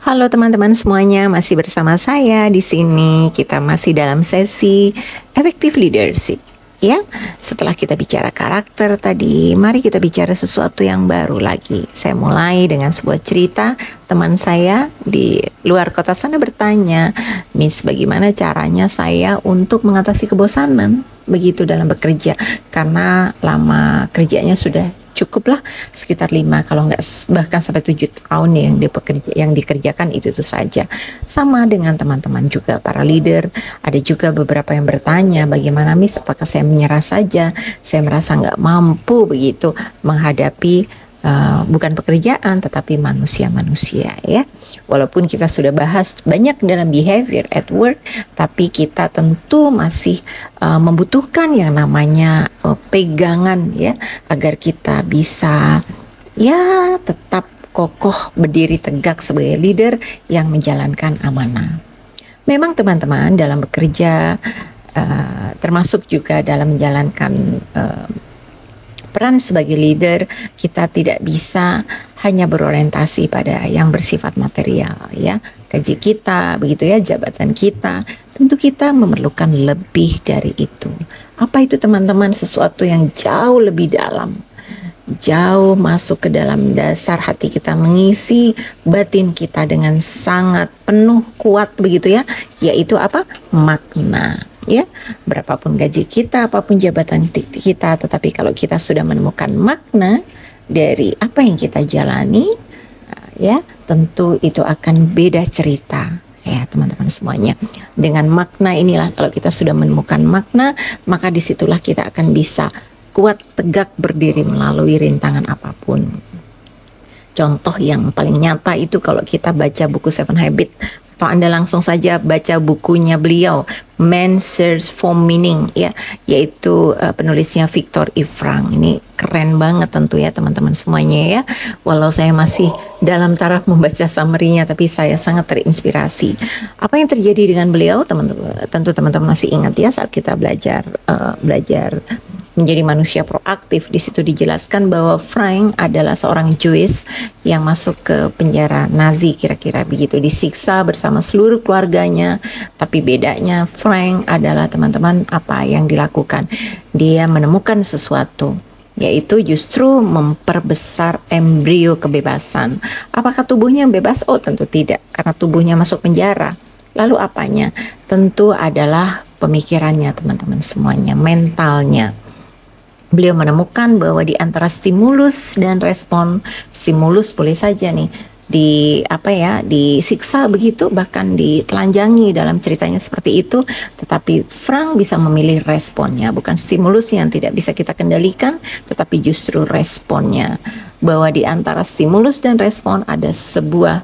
Halo teman-teman semuanya, masih bersama saya di sini. Kita masih dalam sesi effective leadership. Ya, setelah kita bicara karakter tadi, mari kita bicara sesuatu yang baru lagi. Saya mulai dengan sebuah cerita. Teman saya di luar kota sana bertanya, Miss, bagaimana caranya saya untuk mengatasi kebosanan begitu dalam bekerja? Karena lama kerjanya sudah cukuplah sekitar 5 kalau nggak bahkan sampai 7 tahun yang dikerjakan itu saja. Sama dengan teman-teman juga para leader, ada juga beberapa yang bertanya, bagaimana Miss, apakah saya menyerah saja, saya merasa nggak mampu begitu menghadapi bukan pekerjaan tetapi manusia-manusia ya. Walaupun kita sudah bahas banyak dalam behavior at work, tapi kita tentu masih membutuhkan yang namanya pegangan ya, agar kita bisa ya tetap kokoh berdiri tegak sebagai leader yang menjalankan amanah. Memang teman-teman dalam bekerja termasuk juga dalam menjalankan peran sebagai leader, kita tidak bisa hanya berorientasi pada yang bersifat material ya. Gaji kita, begitu ya, jabatan kita. Tentu kita memerlukan lebih dari itu. Apa itu teman-teman? Sesuatu yang jauh lebih dalam. Jauh masuk ke dalam dasar hati kita, mengisi batin kita dengan sangat penuh kuat begitu ya. Yaitu apa? Makna. Ya, berapapun gaji kita, apapun jabatan kita, tetapi kalau kita sudah menemukan makna dari apa yang kita jalani, ya, tentu itu akan beda cerita. Ya, teman-teman semuanya. Dengan makna inilah, kalau kita sudah menemukan makna, maka disitulah kita akan bisa kuat tegak berdiri melalui rintangan apapun. Contoh yang paling nyata itu kalau kita baca buku Seven Habits, atau Anda langsung saja baca bukunya beliau, Man Search for Meaning ya, yaitu penulisnya Viktor E. Frankl. Ini keren banget tentu ya teman-teman semuanya ya. Walau saya masih dalam taraf membaca summary-nya, tapi saya sangat terinspirasi. Apa yang terjadi dengan beliau, teman-teman? Tentu teman-teman masih ingat ya, saat kita belajar menjadi manusia proaktif. Di situ dijelaskan bahwa Frank adalah seorang Jewish yang masuk ke penjara Nazi, kira-kira begitu, disiksa bersama seluruh keluarganya. Tapi bedanya Frank adalah teman-teman apa yang dilakukan. Dia menemukan sesuatu, yaitu justru memperbesar embrio kebebasan. Apakah tubuhnya bebas? Oh tentu tidak, karena tubuhnya masuk penjara. Lalu apanya? Tentu adalah pemikirannya teman-teman semuanya, mentalnya. Beliau menemukan bahwa di antara stimulus dan respon, stimulus boleh saja nih disiksa begitu, bahkan ditelanjangi dalam ceritanya seperti itu, tetapi Frank bisa memilih responnya, bukan stimulus yang tidak bisa kita kendalikan, tetapi justru responnya. Bahwa di antara stimulus dan respon ada sebuah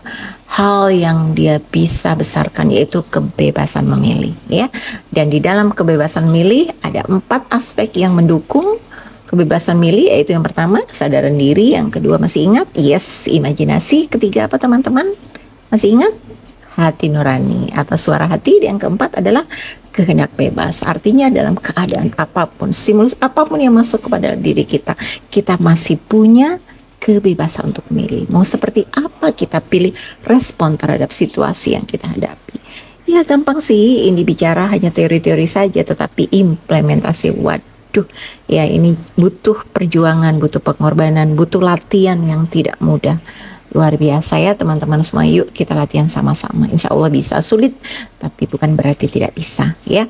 hal yang dia bisa besarkan, yaitu kebebasan memilih ya. Dan di dalam kebebasan milih ada 4 aspek yang mendukung kebebasan milih, yaitu yang pertama kesadaran diri, yang kedua masih ingat? Yes, imajinasi. Ketiga apa teman-teman? Masih ingat? Hati nurani atau suara hati. Dan yang keempat adalah kehendak bebas. Artinya dalam keadaan apapun, stimulus apapun yang masuk kepada diri kita, kita masih punya kebebasan untuk memilih. Mau seperti apa kita pilih respon terhadap situasi yang kita hadapi. Ya gampang sih, ini bicara hanya teori-teori saja, tetapi implementasi ya ini butuh perjuangan, butuh pengorbanan, butuh latihan yang tidak mudah. Luar biasa ya teman-teman semua, yuk kita latihan sama-sama. Insya Allah bisa, sulit tapi bukan berarti tidak bisa ya.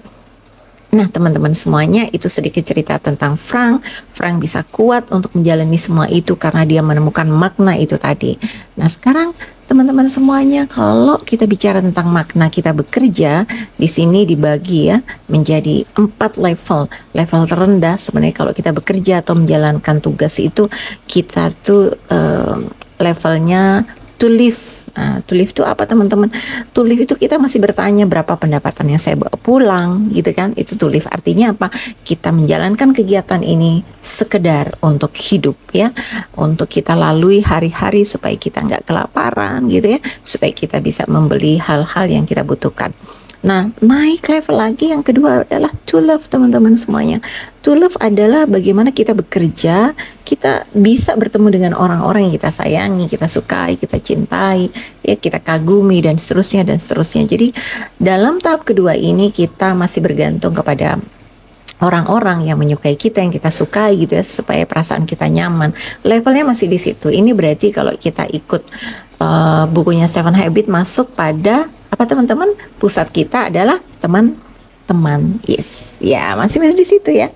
Nah teman-teman semuanya, itu sedikit cerita tentang Frank. Frank bisa kuat untuk menjalani semua itu karena dia menemukan makna itu tadi. Nah sekarang teman-teman semuanya, kalau kita bicara tentang makna kita bekerja, di sini dibagi ya menjadi 4 level. Level terendah sebenarnya kalau kita bekerja atau menjalankan tugas itu, kita tuh levelnya to live. Nah, to live itu apa teman-teman? To live itu kita masih bertanya berapa pendapatan yang saya bawa pulang gitu kan. Itu to live, artinya apa? Kita menjalankan kegiatan ini sekedar untuk hidup ya, untuk kita lalui hari-hari supaya kita nggak kelaparan gitu ya, supaya kita bisa membeli hal-hal yang kita butuhkan. Nah, naik level lagi yang kedua adalah to love, teman-teman semuanya. To love adalah bagaimana kita bekerja, kita bisa bertemu dengan orang-orang yang kita sayangi, kita sukai, kita cintai, ya kita kagumi dan seterusnya dan seterusnya. Jadi dalam tahap kedua ini kita masih bergantung kepada orang-orang yang menyukai kita, yang kita sukai gitu ya, supaya perasaan kita nyaman. Levelnya masih di situ. Ini berarti kalau kita ikut bukunya Seven Habits masuk pada apa teman-teman? Pusat kita adalah teman-teman. Yes, ya masih di situ ya.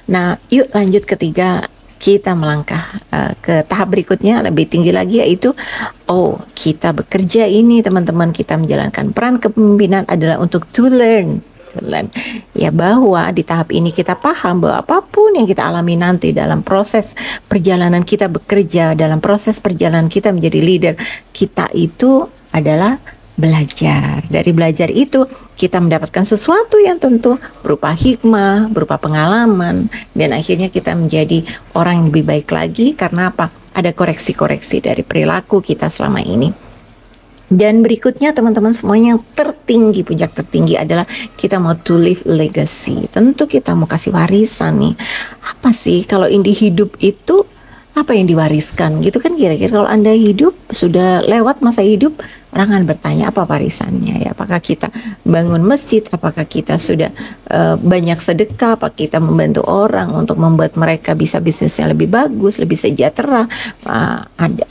Nah, yuk lanjut ketiga, kita melangkah ke tahap berikutnya lebih tinggi lagi, yaitu kita bekerja ini teman-teman, kita menjalankan peran kepemimpinan adalah untuk to learn. Ya, bahwa di tahap ini kita paham bahwa apapun yang kita alami nanti dalam proses perjalanan kita bekerja, dalam proses perjalanan kita menjadi leader, kita itu adalah belajar. Dari belajar itu kita mendapatkan sesuatu yang tentu berupa hikmah, berupa pengalaman, dan akhirnya kita menjadi orang yang lebih baik lagi. Karena apa? Ada koreksi-koreksi dari perilaku kita selama ini. Dan berikutnya teman-teman semuanya, yang tertinggi, puncak tertinggi adalah kita mau to leave legacy. Tentu kita mau kasih warisan nih. Apa sih kalau ini hidup itu, apa yang diwariskan gitu kan, kira-kira kalau Anda hidup sudah lewat masa hidup, orang akan bertanya apa warisannya ya. Apakah kita bangun masjid, apakah kita sudah banyak sedekah, apakah kita membantu orang untuk membuat mereka bisa bisnisnya lebih bagus, lebih sejahtera,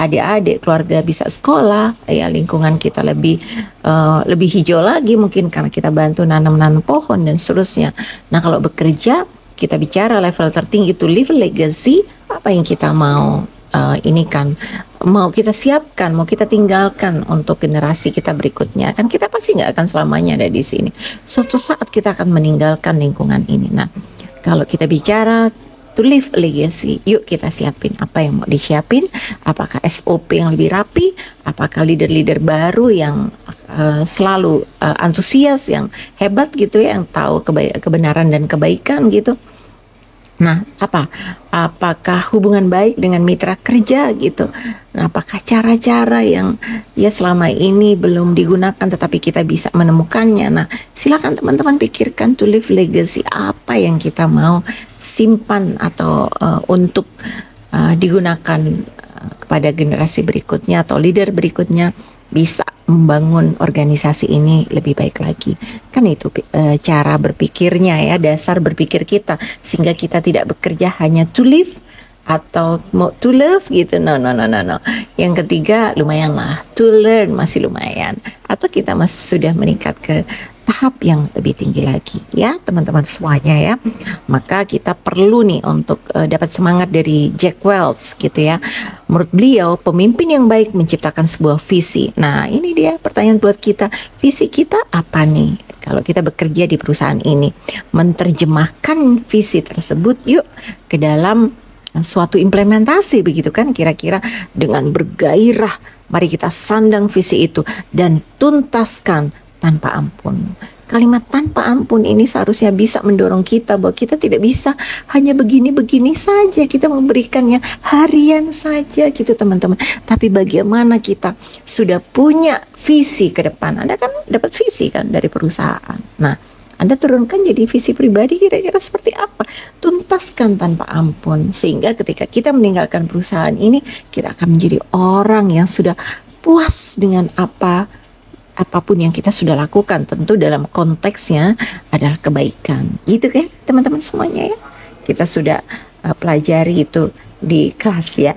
adik-adik keluarga bisa sekolah, ya lingkungan kita lebih hijau lagi mungkin karena kita bantu nanam-nanam pohon dan seterusnya. Nah, kalau bekerja kita bicara level tertinggi to leave legacy, apa yang kita mau ini kan, mau kita siapkan, mau kita tinggalkan untuk generasi kita berikutnya. Kan kita pasti nggak akan selamanya ada di sini. Suatu saat kita akan meninggalkan lingkungan ini. Nah, kalau kita bicara to leave legacy, yuk kita siapin apa yang mau disiapin. Apakah SOP yang lebih rapi, apakah leader-leader baru yang selalu antusias, yang hebat gitu ya, yang tahu kebenaran dan kebaikan gitu. Nah, apakah hubungan baik dengan mitra kerja gitu? Nah, apakah cara-cara yang ya selama ini belum digunakan tetapi kita bisa menemukannya? Nah, silakan teman-teman pikirkan to leave legacy, apa yang kita mau simpan atau untuk digunakan kepada generasi berikutnya atau leader berikutnya, bisa membangun organisasi ini lebih baik lagi. Kan itu cara berpikirnya ya, dasar berpikir kita, sehingga kita tidak bekerja hanya to live atau mau to love gitu. No. Yang ketiga lumayan lah, to learn masih lumayan, atau kita masih sudah meningkat ke tahap yang lebih tinggi lagi ya teman-teman semuanya ya. Maka kita perlu nih untuk dapat semangat dari Jack Welch gitu ya. Menurut beliau, pemimpin yang baik menciptakan sebuah visi. Nah, ini dia pertanyaan buat kita, visi kita apa nih kalau kita bekerja di perusahaan ini? Menerjemahkan visi tersebut yuk ke dalam suatu implementasi, begitu kan, kira-kira dengan bergairah mari kita sandang visi itu dan tuntaskan tanpa ampun. Kalimat tanpa ampun ini seharusnya bisa mendorong kita bahwa kita tidak bisa hanya begini-begini saja, kita memberikannya harian saja gitu teman-teman. Tapi bagaimana kita sudah punya visi ke depan. Anda kan dapat visi kan dari perusahaan. Nah, Anda turunkan jadi visi pribadi, kira-kira seperti apa? Tuntaskan tanpa ampun, sehingga ketika kita meninggalkan perusahaan ini, kita akan menjadi orang yang sudah puas dengan apapun yang kita sudah lakukan, tentu dalam konteksnya adalah kebaikan. Gitu kan teman-teman semuanya ya. Kita sudah pelajari itu di kelas ya.